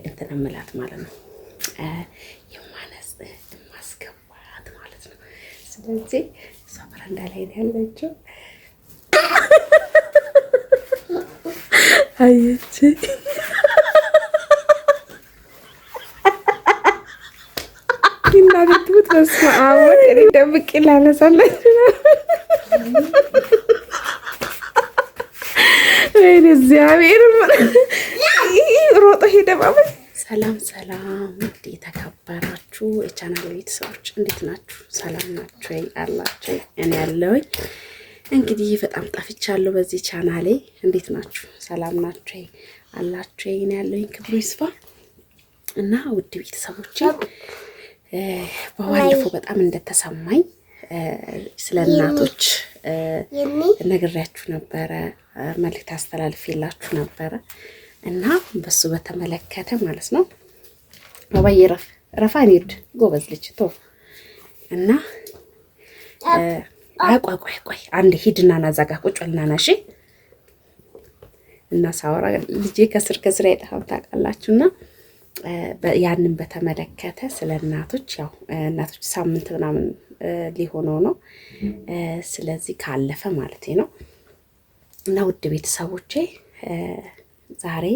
እንትን እምላት ማለት ነው የማነጽ ማስገባት ማለት ነው። ስለዚህ እሷ በረንዳ ላይ ነው ያለችው። አየች እናትት በስመ አብ ወሬ ደብቄ ላነሳላችሁ ነው። እግዚአብሔር ሮጦ ሄደ ማለት። ሰላም ሰላም፣ ውድ የተከበራችሁ የቻናል ቤተሰቦች እንዴት ናችሁ? ሰላም ናችሁ ወይ? አላችሁ? እኔ ያለሁኝ እንግዲህ በጣም ጠፍቻለሁ በዚህ ቻናሌ። እንዴት ናችሁ? ሰላም ናችሁ ወይ? አላችሁ? እኔ ያለሁኝ ክብሩ ይስፋ እና ውድ ቤተሰቦች በባለፈው በጣም እንደተሰማኝ ስለ እናቶች ነግሬያችሁ ነበረ፣ መልእክት አስተላልፌላችሁ ነበረ እና በሱ በተመለከተ ማለት ነው። ባባዬ ረፋን ይርድ ጎበዝ ልጅ ቶ እና ቆይ አንድ ሂድና ናዛጋ ቁጭ በልና ናሺ እና ሳወራ ልጄ ከስር አይጠፋም ታውቃላችሁና ያንን በተመለከተ ስለ እናቶች ያው እናቶች ሳምንት ምናምን ሊሆነው ነው። ስለዚህ ካለፈ ማለት ነው እና ውድ ቤተሰቦቼ ዛሬ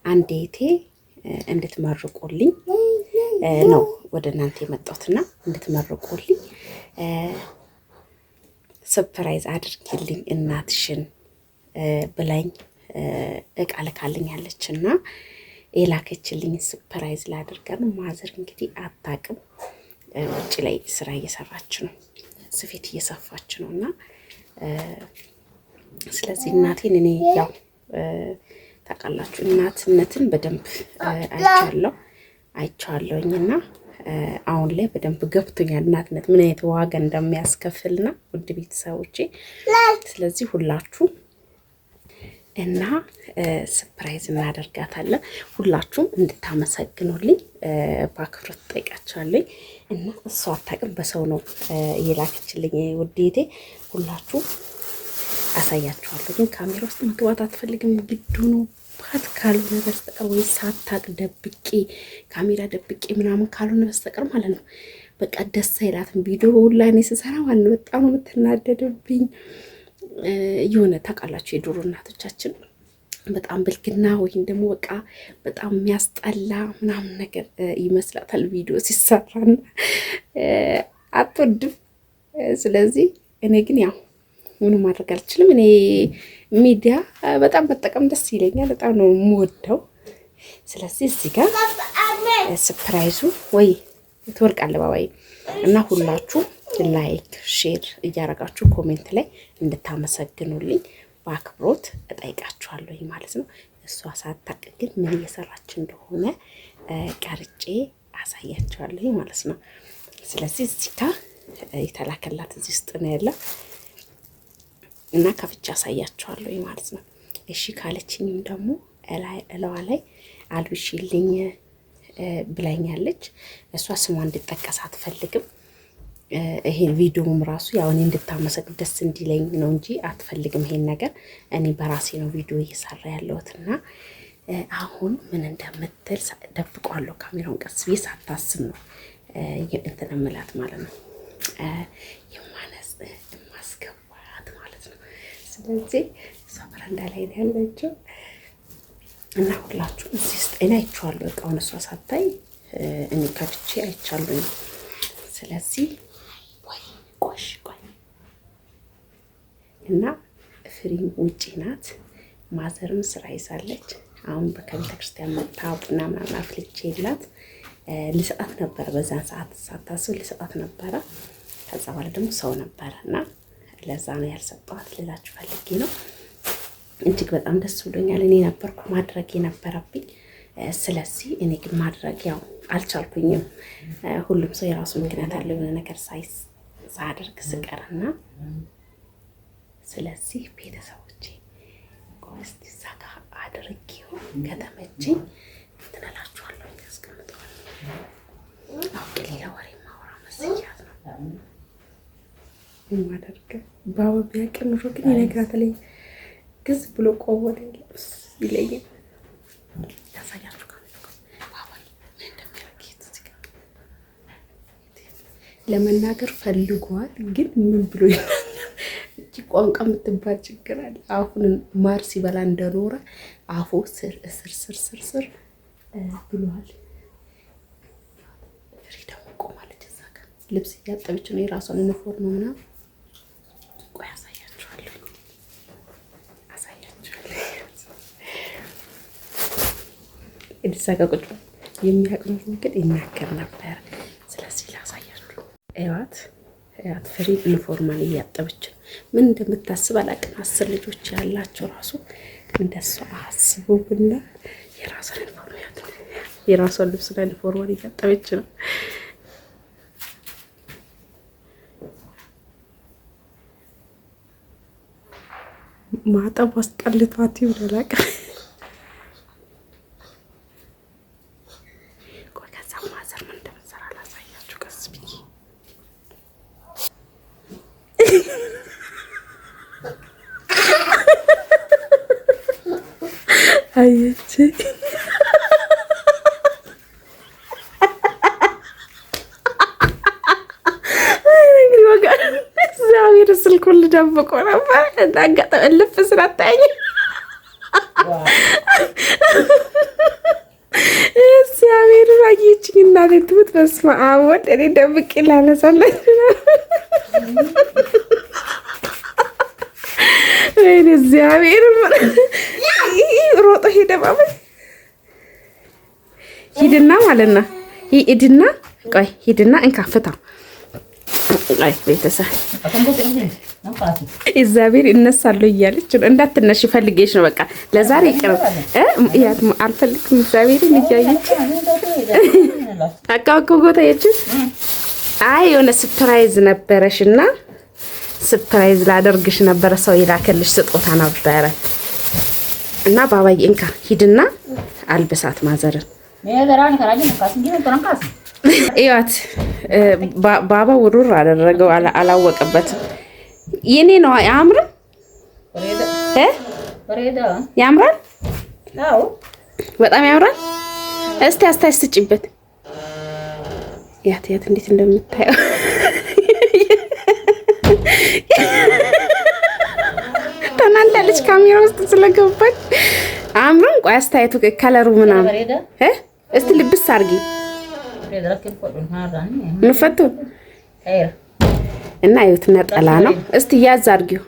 አንዴቴ እንድትመርቁልኝ ነው ወደ እናንተ የመጣሁትና እንድትመርቁልኝ ሰርፕራይዝ አድርጊልኝ እናትሽን ብላኝ እቃ ልካልኛለችና የላከችልኝ ሰርፕራይዝ ላድርገን። ማዘር እንግዲህ አታውቅም፣ ውጭ ላይ ስራ እየሰራች ነው፣ ስፌት እየሰፋች ነው እና ስለዚህ እናቴን እኔ ያው ታውቃላችሁ እናትነትን በደንብ አይቼዋለሁኝና አሁን ላይ በደንብ ገብቶኛል እናትነት ምን አይነት ዋጋ እንደሚያስከፍልና ውድ ቤተሰቦቼ ስለዚህ ሁላችሁ እና ሰርፕራይዝ እናደርጋታለን። ሁላችሁም እንድታመሰግኑልኝ በአክብሮት ጠይቃችኋለሁ እና እሷ አታውቅም፣ በሰው ነው እየላከችልኝ ውዴቴ። ሁላችሁ አሳያችኋለሁ፣ ግን ካሜራ ውስጥ መግባት አትፈልግም። ግድ ሆኖባት ካልሆነ በስተቀር ወይ ሳታውቅ ደብቄ ካሜራ ደብቄ ምናምን ካልሆነ በስተቀር ማለት ነው በቃ ደስ አይላትም። ቪዲዮ ላይ እኔ ስሰራ ማለት ነው በጣም ነው የምትናደድብኝ። የሆነ ታውቃላችሁ የድሮ እናቶቻችን በጣም ብልግና ወይም ደግሞ በቃ በጣም የሚያስጠላ ምናምን ነገር ይመስላታል ቪዲዮ ሲሰራና አትወድም። ስለዚህ እኔ ግን ያው ምንም ማድረግ አልችልም። እኔ ሚዲያ በጣም መጠቀም ደስ ይለኛል፣ በጣም ነው የምወደው። ስለዚህ እዚህ ጋር ሰርፕራይዙ ወይ ትወርቃለህ ባባዬ እና ሁላችሁ ላይክ ሼር እያደረጋችሁ ኮሜንት ላይ እንድታመሰግኑልኝ በአክብሮት እጠይቃችኋለሁ ማለት ነው። እሷ ሳታውቅ ግን ምን እየሰራች እንደሆነ ቀርጬ አሳያችኋለሁ ማለት ነው። ስለዚህ እዚህ ጋር የተላከላት እዚህ ውስጥ ነው ያለው እና ከፍቼ አሳያችኋለሁ ማለት ነው። እሺ ካለችኝም ደግሞ እለዋ ላይ አልብሽልኝ ብላኛለች። እሷ ስሟ እንድጠቀስ አትፈልግም። ይሄን ቪዲዮም ራሱ ያው እኔ እንድታመሰግን ደስ እንዲለኝ ነው እንጂ አትፈልግም ይሄን ነገር። እኔ በራሴ ነው ቪዲዮ እየሰራ ያለሁትና አሁን ምን እንደምትል ደብቋለሁ። ካሜራውን ቀስ ብዬ ሳታስብ ነው እንትን እምላት ማለት ነው የማነጽ ማስገባት ማለት ነው። ስለዚህ እሷ በረንዳ ላይ ነው ያለችው እና ሁላችሁም እዚህ ውስጥ እኔ አይቼዋለሁ እቃውን እሷ ሳታይ እኔ ከፍቼ አይቻለሁ። ስለዚህ ቆይ እና ፍሪም ውጪ ናት። ማዘርም ስራ ይዛለች። አሁን በከቤተ ክርስቲያን መጣ ቡና ምናምን አፍልቼላት ልሰጣት ነበረ። በዛን ሰዓት ሳታስብ ልሰጣት ነበረ። ከዛ በኋላ ደግሞ ሰው ነበረና ለዛ ነው ያልሰጣት ልላችሁ ፈልጌ ነው። እጅግ በጣም ደስ ብሎኛል። እኔ ነበርኩ ማድረግ የነበረብኝ። ስለዚህ እኔ ግን ማድረግ ያው አልቻልኩኝም። ሁሉም ሰው የራሱ ምክንያት አለው የሆነ ነገር ሳደርግ ስቀርና ስለዚህ ቤተሰቦቼ ቆስቲ ሳካ አድርጌው ከተመቸኝ ትነላችኋለሁ ያስቀምጠዋል። አውቄ ሌላ ወሬ ማውራ መስያት ነው ማደርገ ባወቢያ ቀንሮ ግን ይነግራታል። ግዝ ብሎ ቆወደ ይለኝ ያሳያችሁ ለመናገር ፈልጓል፣ ግን ምን ብሎ እቺ ቋንቋ የምትባል ችግር አለ። አሁን ማር ሲበላ እንደኖረ አፉ ስር ብሏል። ፍሪዳ ቆማለች እዛ ጋር ልብስ እያጠበች ነው። የራሷን ዩኒፎርም ምናምን ቆይ አሳያችኋለሁ። እዛ ጋር ቁጭ የሚያቅነው ግን ይናገር ነበር። ስለዚህ ላሳያችሁ። እያት ፍሪ ዩኒፎርማን እያጠበች ነው። ምን እንደምታስብ አላውቅም። 10 ልጆች ያላቸው ራሱ እንደሷ አስቡብና የራሷን ዩኒፎርም ያት የራሷን ልብስና ዩኒፎርማን እያጠበች ነው። ማጠብ አስጠልቷት ይሆን አላውቅም። አየች እግዚአብሔር ስልኩን ልደብቆ ነበር እንዳጋጠመ ልፍ ስላታኝ እግዚአብሔር አየችኝ እና ለትውት በስመ አብ ወልድ እኔ ደብቄ ላነሳለች ወይኔ እግዚአብሔር ሮጦ ሄደ። ባባ ሂድና ማለት ነው ሂድና ቆይ ሂድና እንካፍታ አይ ቤተሰብ እግዚአብሔር እነሳለሁ እያለች ነው። እንዳትነሽ ፈልጌሽ ነው። በቃ ለዛሬ ይቅርብ ያት አልፈልግም። እግዚአብሔርን እያየች አቃውቁ ጎታየች። አይ የሆነ ሰርፕራይዝ ነበረሽና ሰርፕራይዝ ላደርግሽ ነበረ። ሰው ይላከልሽ ስጦታ ነበረ እና ባባዬ እንካ ሂድና አልብሳት ማዘርን እያት ባባ ውሩር አደረገው። አላወቀበትም። የኔ ነው አያምርም? ያምራል። በጣም ያምራል። እስቲ አስተያየት ስጪበት። ያት እንዴት እንደምታየው ተናንዳለች ካሜራ ውስጥ ስለገባች አምሮን። ቆይ አስተያየቱ ከለሩ ምናምን እስቲ ልብስ አድርጊ ንፈቱ እና እዩት። ነጠላ ነው። እስቲ ያዝ አድርጊው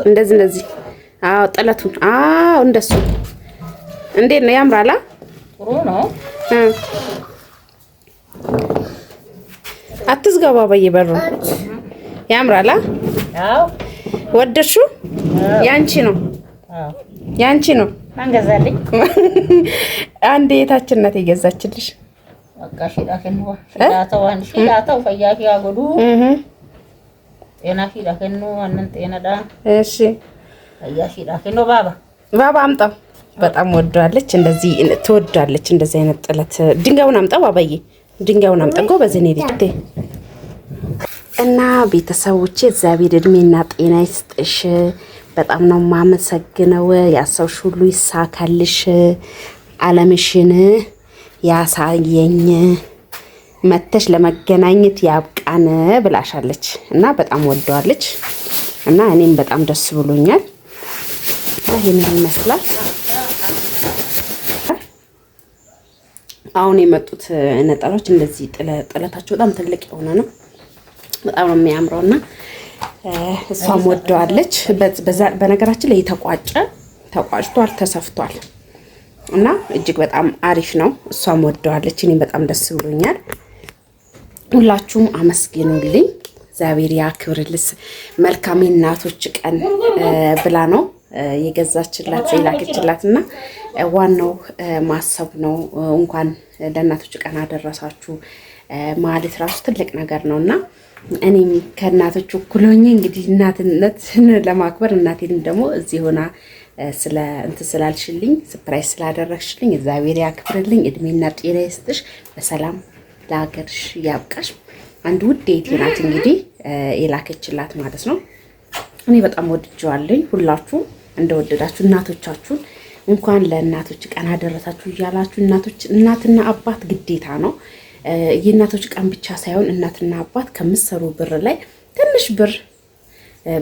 እንደዚህ። አዎ ጥለቱን እንደሱ እንዴት ነው? ያምራላ። ጥሩ ነው። አትዝጋባ በየበሩ ያምራላ። አዎ ወደድሽው? ያንቺ ነው። ያንቺ ነው። ማን ገዛልኝ? አንዴ የታችን ናት የገዛችልሽ። አቃሽ ዳከንዋ ዳታዋን ዳታው ፈያኪ ያጎዱ ጤና ዳከኑ አንን ጤና ዳ እሺ ፈያኪ ዳከኑ ባባ አምጣው። በጣም ወዷለች። እንደዚህ ትወዳለች። እንደዚህ አይነት ጥለት ድንጋዩን አምጣው ባባዬ፣ ድንጋዩን አምጣ ጎበዝ። እኔ ልጅ እና ቤተሰቦቼ እግዚአብሔር እድሜና ጤና ይስጥሽ። በጣም ነው ማመሰግነው። ያሰብሽ ሁሉ ይሳካልሽ። ዓለምሽን ያሳየኝ መተሽ ለመገናኘት ያብቃን ብላሻለች እና በጣም ወደዋለች እና እኔም በጣም ደስ ብሎኛል። ይሄንን ይመስላል። አሁን የመጡት ነጠላዎች እንደዚህ ጥለታቸው በጣም ትልቅ የሆነ ነው። በጣም ነው የሚያምረውና እሷም ወደዋለች። በነገራችን ላይ ተቋጭቷል፣ ተሰፍቷል እና እጅግ በጣም አሪፍ ነው። እሷም ወደዋለች። እኔም በጣም ደስ ብሎኛል። ሁላችሁም አመስግኑልኝ። እግዚአብሔር ያክብርልስ። መልካም እናቶች ቀን ብላ ነው የገዛችላት የላከችላት እና ዋናው ማሰብ ነው። እንኳን ለእናቶች ቀን አደረሳችሁ ማለት ራሱ ትልቅ ነገር ነውና እኔም ከእናቶች እኩል ሆኜ እንግዲህ እናትነትን ለማክበር እናቴንም ደግሞ እዚህ ሆና ስላልሽልኝ ሰርፕራይዝ ስላደረግሽልኝ እግዚአብሔር ያክብርልኝ። እድሜና ጤና ይስጥሽ። በሰላም ለሀገርሽ ያብቃሽ። አንድ ውድ እህቴ ናት እንግዲህ የላከችላት ማለት ነው። እኔ በጣም ወድጄዋለሁ። ሁላችሁም እንደወደዳችሁ እናቶቻችሁን እንኳን ለእናቶች ቀን አደረሳችሁ እያላችሁ እናትና አባት ግዴታ ነው የእናቶች ቀን ብቻ ሳይሆን እናትና አባት ከምትሰሩ ብር ላይ ትንሽ ብር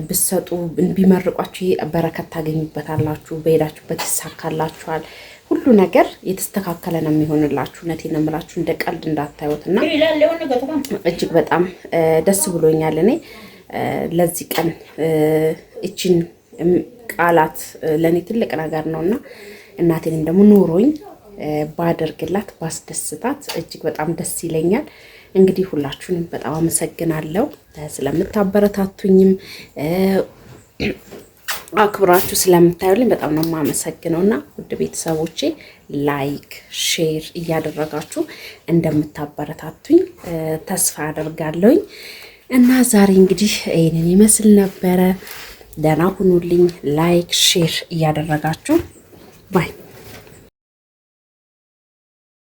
ብትሰጡ ቢመርቋችሁ በረከት ታገኙበታላችሁ። በሄዳችሁበት ይሳካላችኋል። ሁሉ ነገር የተስተካከለ ነው የሚሆንላችሁ። እውነቴን ነው የምላችሁ፣ እንደ ቀልድ እንዳታዩትና እጅግ በጣም ደስ ብሎኛል። እኔ ለዚህ ቀን እቺን ቃላት ለእኔ ትልቅ ነገር ነውና እናቴንም ደግሞ ኖሮኝ ባደርግላት ባስደስታት እጅግ በጣም ደስ ይለኛል። እንግዲህ ሁላችሁንም በጣም አመሰግናለሁ ስለምታበረታቱኝም አክብራችሁ ስለምታዩልኝ በጣም ነው የማመሰግነውና ውድ ቤተሰቦቼ ላይክ ሼር እያደረጋችሁ እንደምታበረታቱኝ ተስፋ አደርጋለሁኝ። እና ዛሬ እንግዲህ ይሄንን ይመስል ነበረ። ደህና ሁኑልኝ። ላይክ ሼር እያደረጋችሁ ባይ